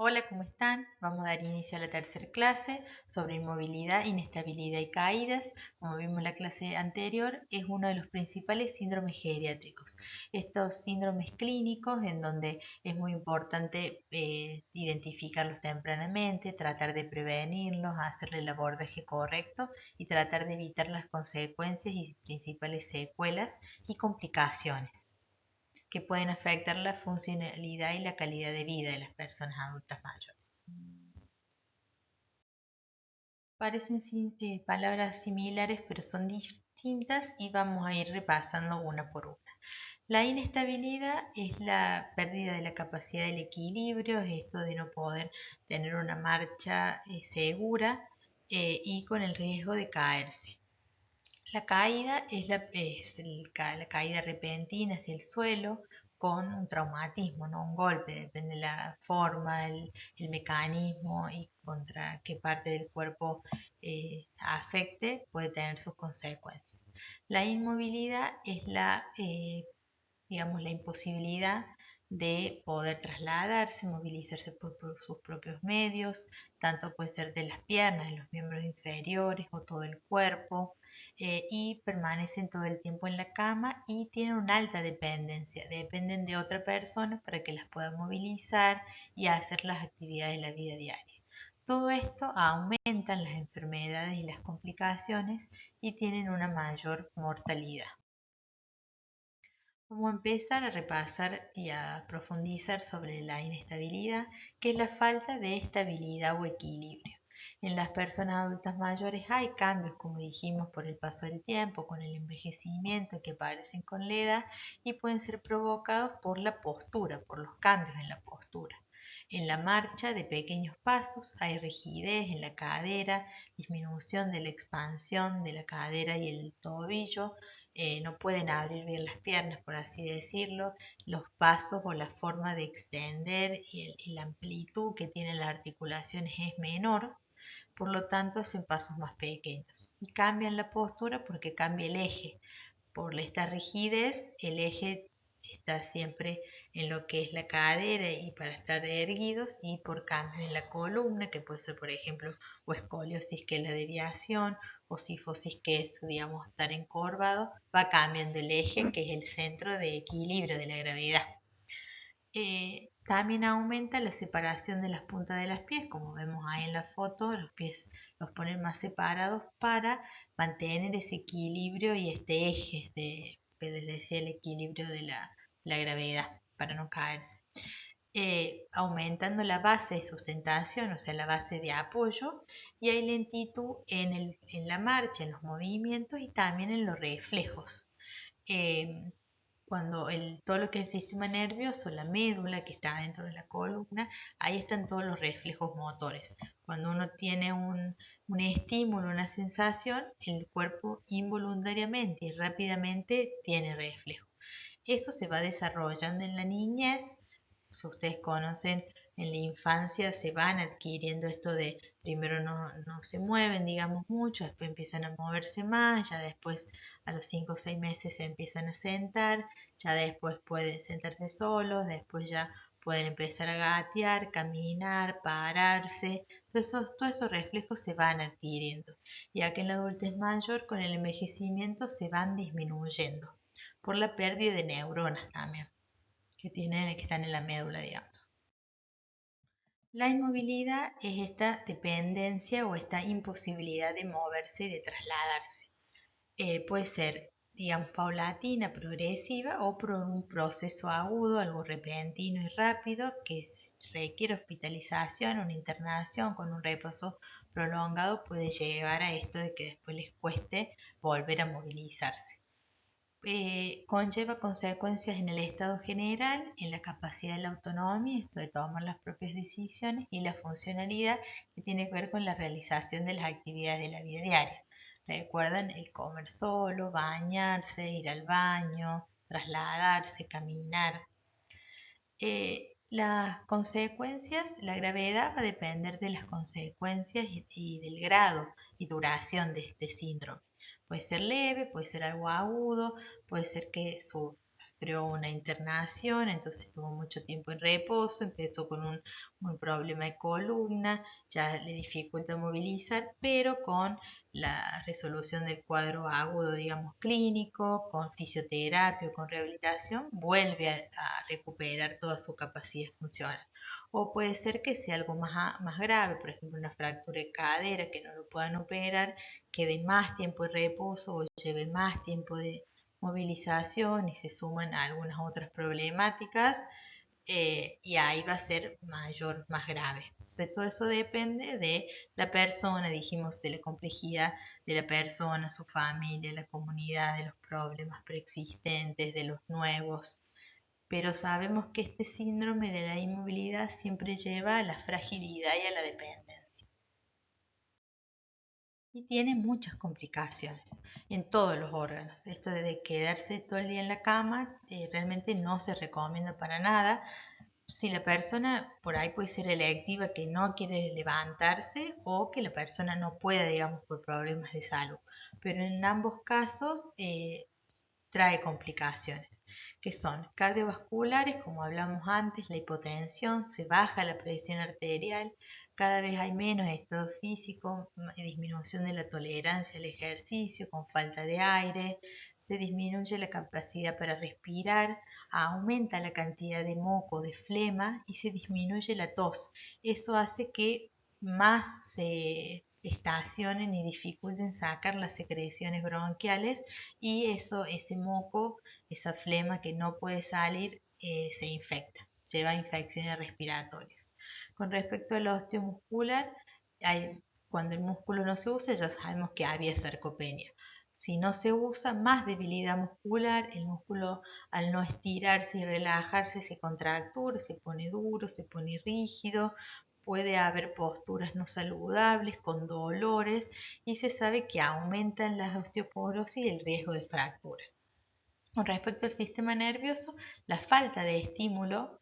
Hola, ¿cómo están? Vamos a dar inicio a la tercera clase sobre inmovilidad, inestabilidad y caídas. Como vimos en la clase anterior, es uno de los principales síndromes geriátricos. Estos síndromes clínicos en donde es muy importante identificarlos tempranamente, tratar de prevenirlos, hacerle el abordaje correcto y tratar de evitar las consecuencias y principales secuelas y complicaciones que pueden afectar la funcionalidad y la calidad de vida de las personas adultas mayores. Parecen palabras similares, pero son distintas y vamos a ir repasando una por una. La inestabilidad es la pérdida de la capacidad del equilibrio, es esto de no poder tener una marcha segura y con el riesgo de caerse. La caída la caída repentina hacia el suelo con un traumatismo, no un golpe, depende de la forma, el mecanismo y contra qué parte del cuerpo afecte, puede tener sus consecuencias. La inmovilidad es digamos, la imposibilidad de poder trasladarse, movilizarse por sus propios medios, tanto puede ser de las piernas, de los miembros inferiores o todo el cuerpo, y permanecen todo el tiempo en la cama y tienen una alta dependencia, dependen de otra persona para que las pueda movilizar y hacer las actividades de la vida diaria. Todo esto aumenta las enfermedades y las complicaciones y tienen una mayor mortalidad. Vamos a empezar a repasar y a profundizar sobre la inestabilidad, que es la falta de estabilidad o equilibrio. En las personas adultas mayores hay cambios, como dijimos, por el paso del tiempo, con el envejecimiento que aparecen con la edad y pueden ser provocados por la postura, por los cambios en la postura. En la marcha de pequeños pasos hay rigidez en la cadera, disminución de la expansión de la cadera y el tobillo, no pueden abrir bien las piernas, por así decirlo, los pasos o la forma de extender y la amplitud que tienen las articulaciones es menor, por lo tanto hacen pasos más pequeños y cambian la postura porque cambia el eje. Por esta rigidez, el eje está siempre en lo que es la cadera y para estar erguidos, y por cambio en la columna, que puede ser por ejemplo o escoliosis, que es la deviación, o sifosis, que es, digamos, estar encorvado, va cambiando el eje, que es el centro de equilibrio de la gravedad. También aumenta la separación de las puntas de los pies, como vemos ahí en la foto, los pies los ponen más separados para mantener ese equilibrio y este eje que les decía, el equilibrio de la gravedad, para no caerse. Aumentando la base de sustentación, o sea, la base de apoyo, y hay lentitud en la marcha, en los movimientos y también en los reflejos. Eh, Cuando todo lo que es el sistema nervioso, la médula que está dentro de la columna, ahí están todos los reflejos motores. Cuando uno tiene un estímulo, una sensación, el cuerpo involuntariamente y rápidamente tiene reflejo. Eso se va desarrollando en la niñez. Si ustedes conocen, en la infancia se van adquiriendo esto de primero no se mueven, digamos, mucho, después empiezan a moverse más, ya después a los 5 o 6 meses se empiezan a sentar, ya después pueden sentarse solos, después ya pueden empezar a gatear, caminar, pararse, todos esos reflejos se van adquiriendo, ya que en la adultez mayor con el envejecimiento se van disminuyendo por la pérdida de neuronas también, que están en la médula, digamos. La inmovilidad es esta dependencia o esta imposibilidad de moverse y de trasladarse. Puede ser, digamos, paulatina, progresiva o por un proceso agudo, algo repentino y rápido que requiere hospitalización, una internación con un reposo prolongado puede llevar a esto de que después les cueste volver a movilizarse. Conlleva consecuencias en el estado general, en la capacidad de la autonomía, esto de tomar las propias decisiones, y la funcionalidad, que tiene que ver con la realización de las actividades de la vida diaria. Recuerdan el comer solo, bañarse, ir al baño, trasladarse, caminar. Las consecuencias, la gravedad va a depender de las consecuencias y del grado y duración de este síndrome. Puede ser leve, puede ser algo agudo, puede ser que creó una internación, entonces estuvo mucho tiempo en reposo, empezó con un problema de columna, ya le dificulta movilizar, pero con la resolución del cuadro agudo, digamos, clínico, con fisioterapia o con rehabilitación, vuelve a recuperar toda su capacidad funcional. O puede ser que sea algo más grave, por ejemplo, una fractura de cadera que no lo puedan operar, quede más tiempo de reposo o lleve más tiempo de movilización y se suman a algunas otras problemáticas, y ahí va a ser más grave. Entonces, todo eso depende de la persona, dijimos, de la complejidad de la persona, su familia, la comunidad, de los problemas preexistentes, de los nuevos. Pero sabemos que este síndrome de la inmovilidad siempre lleva a la fragilidad y a la dependencia. Y tiene muchas complicaciones en todos los órganos. Esto de quedarse todo el día en la cama realmente no se recomienda para nada. Si la persona por ahí puede ser electiva que no quiere levantarse o que la persona no pueda, digamos, por problemas de salud. Pero en ambos casos trae complicaciones, que son cardiovasculares, como hablamos antes, la hipotensión, se baja la presión arterial, cada vez hay menos estado físico, disminución de la tolerancia al ejercicio con falta de aire, se disminuye la capacidad para respirar, aumenta la cantidad de moco, de flema y se disminuye la tos. Eso hace que más se estacionen y dificulten sacar las secreciones bronquiales y ese moco, esa flema que no puede salir, se infecta, lleva infecciones respiratorias. Con respecto al osteomuscular, cuando el músculo no se usa ya sabemos que había sarcopenia. Si no se usa, más debilidad muscular, el músculo al no estirarse y relajarse se contractura, se pone duro, se pone rígido, puede haber posturas no saludables con dolores y se sabe que aumentan las osteoporosis y el riesgo de fractura. Con respecto al sistema nervioso, la falta de estímulo,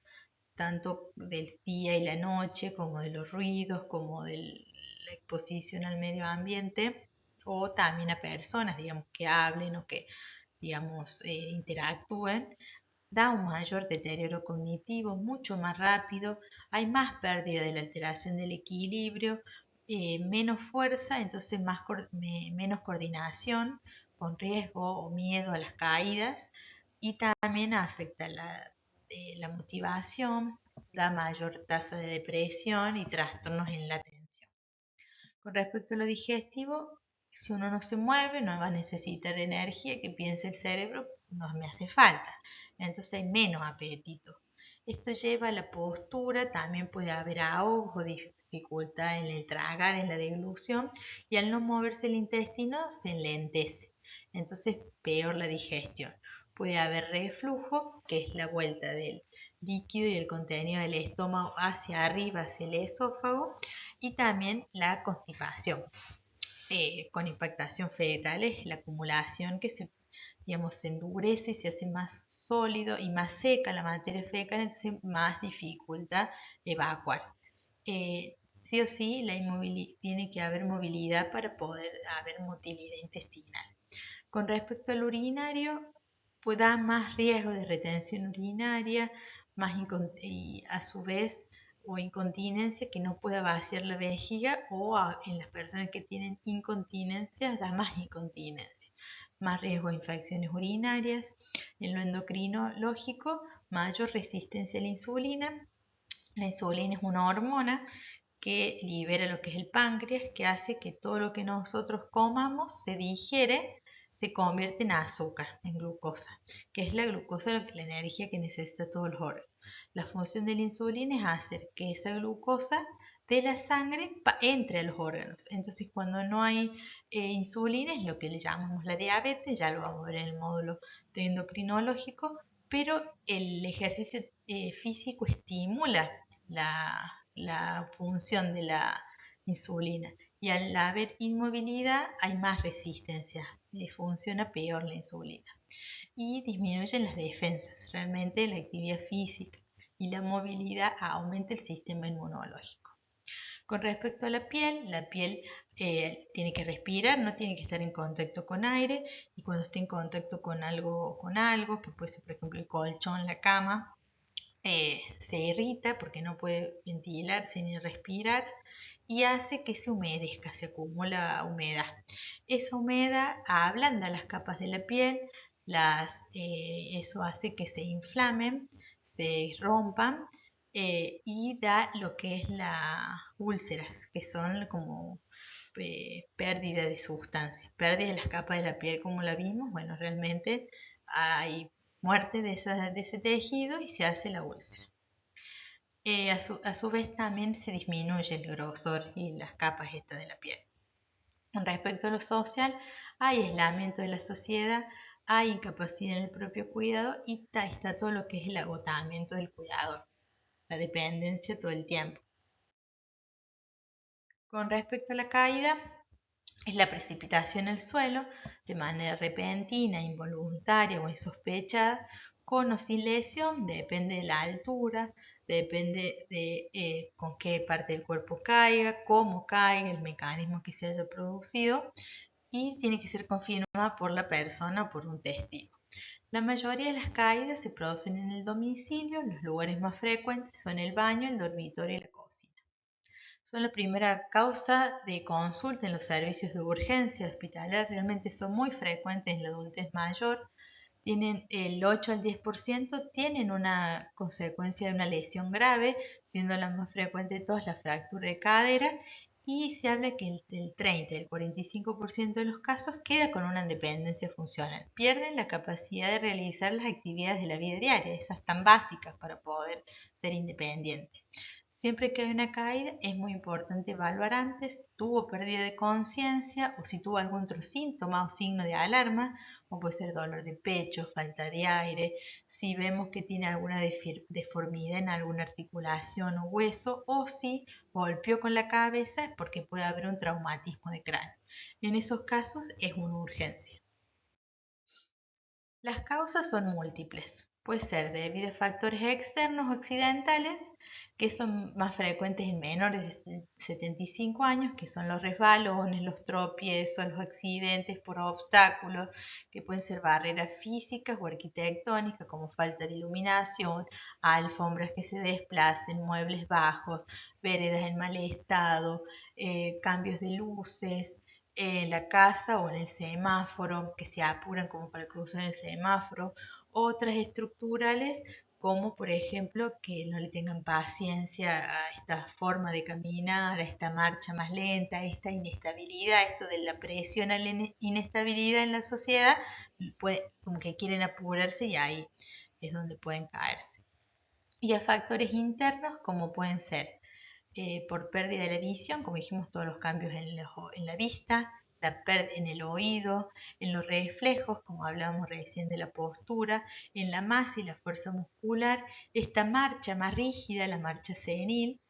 tanto del día y la noche, como de los ruidos, como de la exposición al medio ambiente, o también a personas, digamos, que hablen o que, digamos, interactúen, da un mayor deterioro cognitivo, mucho más rápido, hay más pérdida de la alteración del equilibrio, menos fuerza, entonces menos coordinación, con riesgo o miedo a las caídas, y también afecta la motivación, da mayor tasa de depresión y trastornos en la atención. Con respecto a lo digestivo, si uno no se mueve, no va a necesitar energía, que piense el cerebro, no me hace falta. Entonces hay menos apetito. Esto lleva a la postura, también puede haber ahogo, dificultad en el tragar, en la deglución, y al no moverse el intestino se enlentece. Entonces peor la digestión. Puede haber reflujo, que es la vuelta del líquido y el contenido del estómago hacia arriba, hacia el esófago, y también la constipación, con impactación fetal es la acumulación que digamos, se endurece y se hace más sólido y más seca la materia fecal, entonces más dificulta evacuar. Sí o sí, tiene que haber movilidad para poder haber motilidad intestinal. Con respecto al urinario, puede dar más riesgo de retención urinaria, y a su vez o incontinencia que no pueda vaciar la vejiga en las personas que tienen incontinencia da más incontinencia, más riesgo de infecciones urinarias. En lo endocrinológico, mayor resistencia a la insulina. La insulina es una hormona que libera lo que es el páncreas, que hace que todo lo que nosotros comamos se digiere, se convierte en azúcar, en glucosa, que es la glucosa, la energía que necesita todos los órganos. La función de la insulina es hacer que esa glucosa de la sangre entre a los órganos. Entonces, cuando no hay insulina, es lo que le llamamos la diabetes, ya lo vamos a ver en el módulo de endocrinológico, pero el ejercicio físico estimula la función de la insulina. Y al haber inmovilidad hay más resistencia, funciona peor la insulina. Y disminuyen las defensas. Realmente la actividad física y la movilidad aumenta el sistema inmunológico. Con respecto a la piel tiene que respirar, no tiene que estar en contacto con aire y cuando esté en contacto con algo, que puede ser por ejemplo el colchón, la cama, se irrita porque no puede ventilarse ni respirar y hace que se humedezca, se acumula humedad. Esa humedad ablanda las capas de la piel, eso hace que se inflamen, se rompan y da lo que es las úlceras, que son como pérdida de sustancias, pérdida de las capas de la piel como la vimos. Bueno, realmente hay muerte de ese tejido y se hace la úlcera. A su vez también se disminuye el grosor y las capas estas de la piel. Con respecto a lo social, hay aislamiento de la sociedad, hay incapacidad en el propio cuidado y está todo lo que es el agotamiento del cuidador, la dependencia todo el tiempo. Con respecto a la caída, es la precipitación al suelo de manera repentina, involuntaria o insospechada, con o sin lesión, depende de la altura, depende de con qué parte del cuerpo caiga, cómo caiga, el mecanismo que se haya producido y tiene que ser confirmada por la persona o por un testigo. La mayoría de las caídas se producen en el domicilio, los lugares más frecuentes son el baño, el dormitorio y la cocina. Son la primera causa de consulta en los servicios de urgencia hospitalaria, realmente son muy frecuentes en la adultez mayor, tienen el 8 al 10% tienen una consecuencia de una lesión grave, siendo la más frecuente de todas la fractura de cadera, y se habla que el 30 y el 45% de los casos queda con una independencia funcional, pierden la capacidad de realizar las actividades de la vida diaria, esas tan básicas para poder ser independientes. Siempre que hay una caída es muy importante evaluar antes si tuvo pérdida de conciencia o si tuvo algún otro síntoma o signo de alarma, como puede ser dolor de pecho, falta de aire, si vemos que tiene alguna deformidad en alguna articulación o hueso o si golpeó con la cabeza porque puede haber un traumatismo de cráneo. En esos casos es una urgencia. Las causas son múltiples. Puede ser debido a factores externos o accidentales, que son más frecuentes en menores de 75 años, que son los resbalones, los tropiezos, los accidentes por obstáculos, que pueden ser barreras físicas o arquitectónicas, como falta de iluminación, alfombras que se desplacen, muebles bajos, veredas en mal estado, cambios de luces, en la casa o en el semáforo, que se apuran como para cruzar el semáforo, otras estructurales como por ejemplo que no le tengan paciencia a esta forma de caminar, a esta marcha más lenta, a esta inestabilidad, esto de la presión a la inestabilidad en la sociedad, como que quieren apurarse y ahí es donde pueden caerse. Y a factores internos como pueden ser por pérdida de la visión, como dijimos, todos los cambios en la vista, en el oído, en los reflejos, como hablábamos recién de la postura, en la masa y la fuerza muscular, esta marcha más rígida, la marcha senil,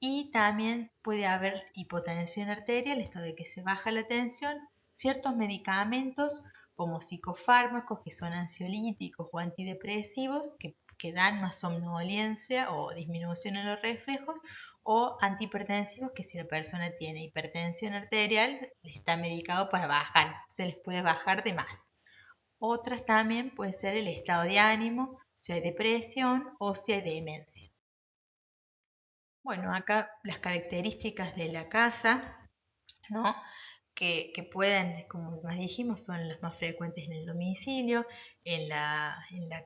y también puede haber hipotensión arterial, esto de que se baja la tensión, ciertos medicamentos como psicofármacos que son ansiolíticos o antidepresivos que dan más somnolencia o disminución en los reflejos, o antihipertensivos que si la persona tiene hipertensión arterial está medicado para bajar, se les puede bajar de más. Otras también puede ser el estado de ánimo, si hay depresión o si hay demencia. Bueno, acá las características de la casa, ¿no? Que pueden, como más dijimos, son las más frecuentes en el domicilio, en la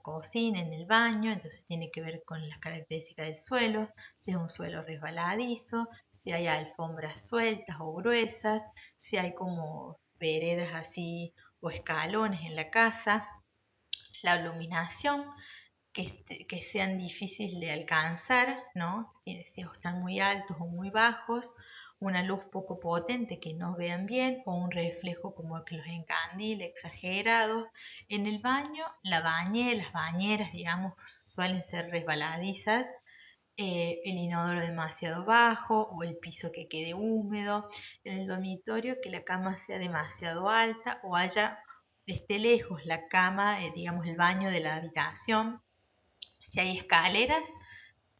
cocina, en el baño, entonces tiene que ver con las características del suelo, si es un suelo resbaladizo, si hay alfombras sueltas o gruesas, si hay como veredas así o escalones en la casa, la iluminación, que sean difíciles de alcanzar, ¿no? Si están muy altos o muy bajos, una luz poco potente que no vean bien o un reflejo como que los encandila exagerado. En el baño, las bañeras, digamos, suelen ser resbaladizas, el inodoro demasiado bajo o el piso que quede húmedo. En el dormitorio, que la cama sea demasiado alta o esté lejos la cama, digamos, el baño de la habitación. Si hay escaleras,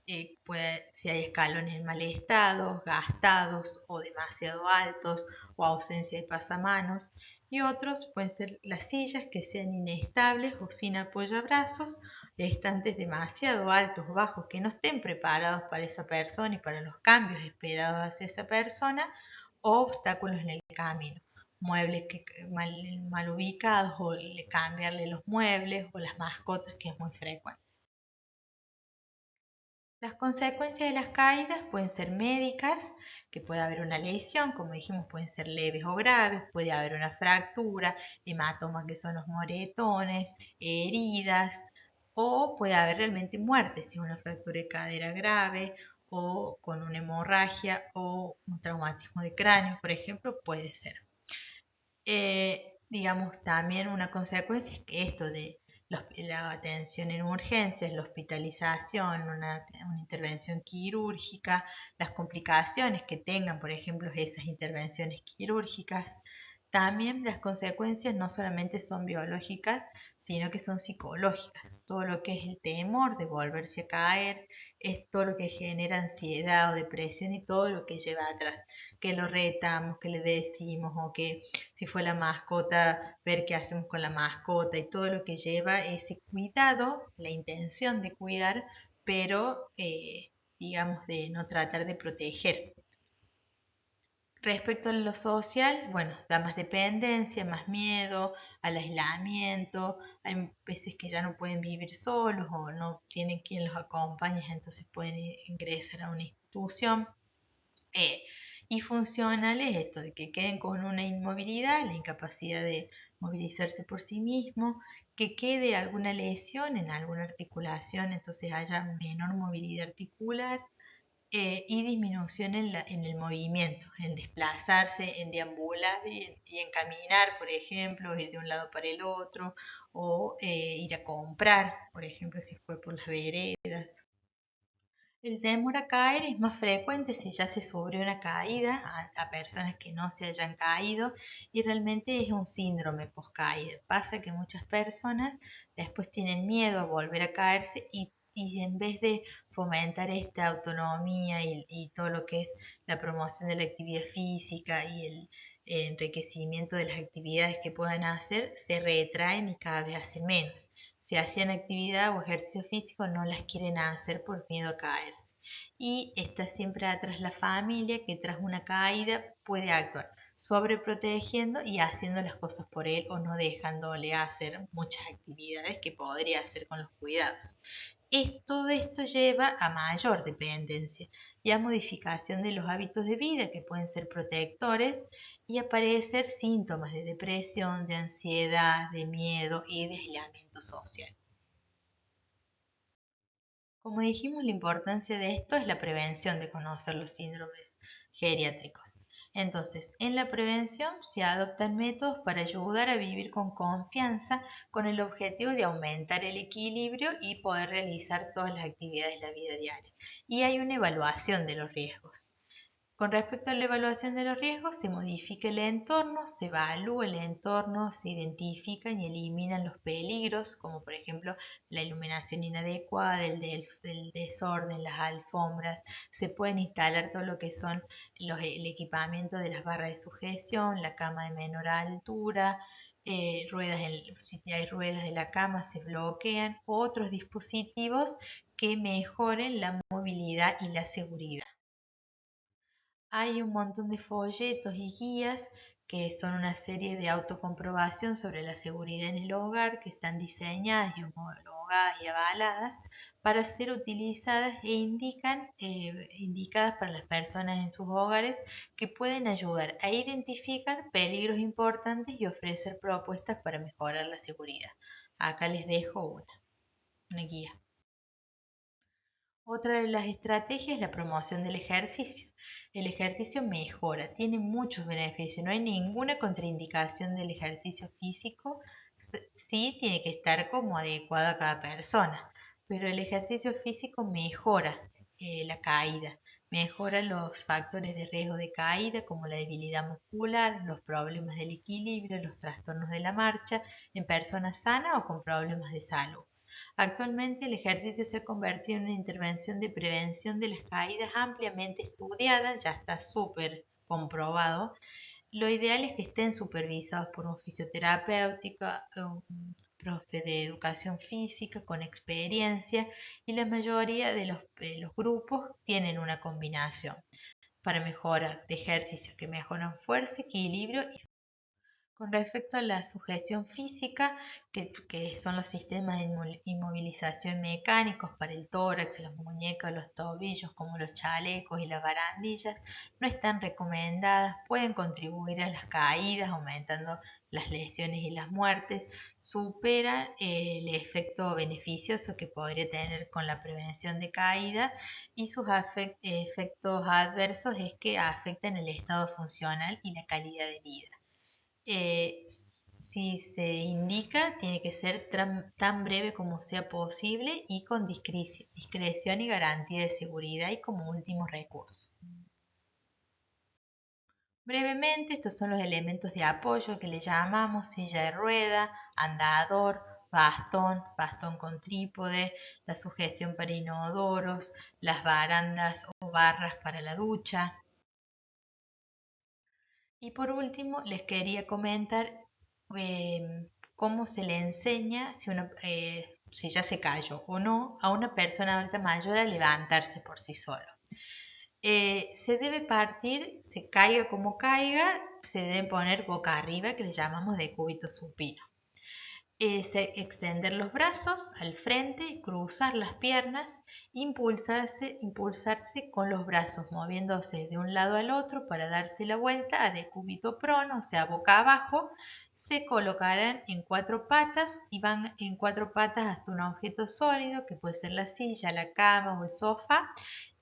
si hay escalones en mal estado, gastados o demasiado altos o ausencia de pasamanos. Y otros pueden ser las sillas que sean inestables o sin apoyabrazos, estantes demasiado altos o bajos que no estén preparados para esa persona y para los cambios esperados hacia esa persona, o obstáculos en el camino, muebles mal ubicados o cambiarle los muebles o las mascotas, que es muy frecuente. Las consecuencias de las caídas pueden ser médicas, que puede haber una lesión, como dijimos, pueden ser leves o graves, puede haber una fractura, hematomas que son los moretones, heridas, o puede haber realmente muerte, si es una fractura de cadera grave o con una hemorragia o un traumatismo de cráneo, por ejemplo, puede ser. Digamos, también una consecuencia es que esto de la atención en urgencias, la hospitalización, una intervención quirúrgica, las complicaciones que tengan, por ejemplo, esas intervenciones quirúrgicas, también las consecuencias no solamente son biológicas, sino que son psicológicas. Todo lo que es el temor de volverse a caer, es todo lo que genera ansiedad o depresión y todo lo que lleva atrás, que lo retamos, que le decimos o que si fue la mascota, ver qué hacemos con la mascota y todo lo que lleva ese cuidado, la intención de cuidar, pero digamos de no tratar de proteger. Respecto a lo social, bueno, da más dependencia, más miedo al aislamiento, hay veces que ya no pueden vivir solos o no tienen quien los acompañe, entonces pueden ingresar a una institución. Eh, y funcional es esto, de que queden con una inmovilidad, la incapacidad de movilizarse por sí mismo, que quede alguna lesión en alguna articulación, entonces haya menor movilidad articular, y disminución en el movimiento, en desplazarse, en deambular y en caminar, por ejemplo, ir de un lado para el otro, o ir a comprar, por ejemplo, si fue por las veredas. El temor a caer es más frecuente si ya se sufrió una caída a personas que no se hayan caído, y realmente es un síndrome post-caída. Pasa que muchas personas después tienen miedo a volver a caerse y en vez de fomentar esta autonomía y todo lo que es la promoción de la actividad física y el enriquecimiento de las actividades que puedan hacer, se retraen y cada vez hacen menos. Si hacían actividad o ejercicio físico, no las quieren hacer por miedo a caerse. Y está siempre atrás la familia, que tras una caída puede actuar sobreprotegiendo y haciendo las cosas por él o no dejándole hacer muchas actividades que podría hacer con los cuidados. Todo esto lleva a mayor dependencia y a modificación de los hábitos de vida, que pueden ser protectores, y aparecer síntomas de depresión, de ansiedad, de miedo y de aislamiento social. Como dijimos, la importancia de esto es la prevención de conocer los síndromes geriátricos. Entonces, en la prevención se adoptan métodos para ayudar a vivir con confianza, con el objetivo de aumentar el equilibrio y poder realizar todas las actividades de la vida diaria. Y hay una evaluación de los riesgos. Con respecto a la evaluación de los riesgos, se modifica el entorno, se evalúa el entorno, se identifican y eliminan los peligros, como por ejemplo la iluminación inadecuada, el desorden, las alfombras. Se pueden instalar todo lo que son el equipamiento de las barras de sujeción, la cama de menor altura, si hay ruedas de la cama se bloquean, otros dispositivos que mejoren la movilidad y la seguridad. Hay un montón de folletos y guías que son una serie de autocomprobación sobre la seguridad en el hogar, que están diseñadas y homologadas y avaladas para ser utilizadas e indicadas para las personas en sus hogares, que pueden ayudar a identificar peligros importantes y ofrecer propuestas para mejorar la seguridad. Acá les dejo una guía. Otra de las estrategias es la promoción del ejercicio. El ejercicio mejora, tiene muchos beneficios, no hay ninguna contraindicación del ejercicio físico, sí tiene que estar como adecuado a cada persona, pero el ejercicio físico mejora la caída, mejora los factores de riesgo de caída como la debilidad muscular, los problemas del equilibrio, los trastornos de la marcha en personas sanas o con problemas de salud. Actualmente el ejercicio se ha convertido en una intervención de prevención de las caídas ampliamente estudiada, ya está súper comprobado. Lo ideal es que estén supervisados por un fisioterapeuta, un profe de educación física con experiencia, y la mayoría de los grupos tienen una combinación para mejorar de ejercicios que mejoran fuerza, equilibrio y con respecto a la sujeción física, que son los sistemas de inmovilización mecánicos para el tórax, las muñecas, los tobillos, como los chalecos y las barandillas, no están recomendadas, pueden contribuir a las caídas, aumentando las lesiones y las muertes, superan el efecto beneficioso que podría tener con la prevención de caída y sus efectos adversos es que afectan el estado funcional y la calidad de vida. Si se indica, tiene que ser tan breve como sea posible y con discreción y garantía de seguridad y como último recurso. Brevemente, estos son los elementos de apoyo que le llamamos silla de rueda, andador, bastón, bastón con trípode, la sujeción para inodoros, las barandas o barras para la ducha. Y por último, les quería comentar cómo se le enseña si ya se cayó o no a una persona adulta mayor a levantarse por sí solo. Se debe partir, se caiga como caiga, se debe poner boca arriba, que le llamamos de cúbito supino. Extender los brazos al frente, cruzar las piernas, impulsarse con los brazos moviéndose de un lado al otro para darse la vuelta a decúbito prono, o sea, boca abajo. Se colocarán en cuatro patas y van en cuatro patas hasta un objeto sólido, que puede ser la silla, la cama o el sofá,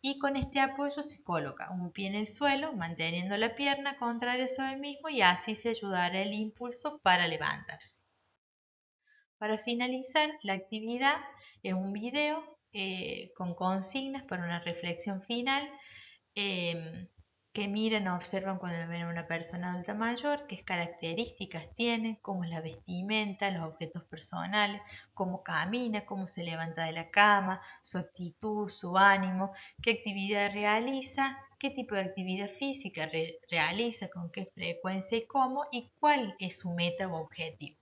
y con este apoyo se coloca un pie en el suelo, manteniendo la pierna contraria sobre el mismo, y así se ayudará el impulso para levantarse. Para finalizar, la actividad es un video con consignas para una reflexión final, em, que miran o observan cuando ven a una persona adulta mayor, qué características tiene, cómo es la vestimenta, los objetos personales, cómo camina, cómo se levanta de la cama, su actitud, su ánimo, qué actividad realiza, qué tipo de actividad física realiza, con qué frecuencia y cómo, y cuál es su meta o objetivo.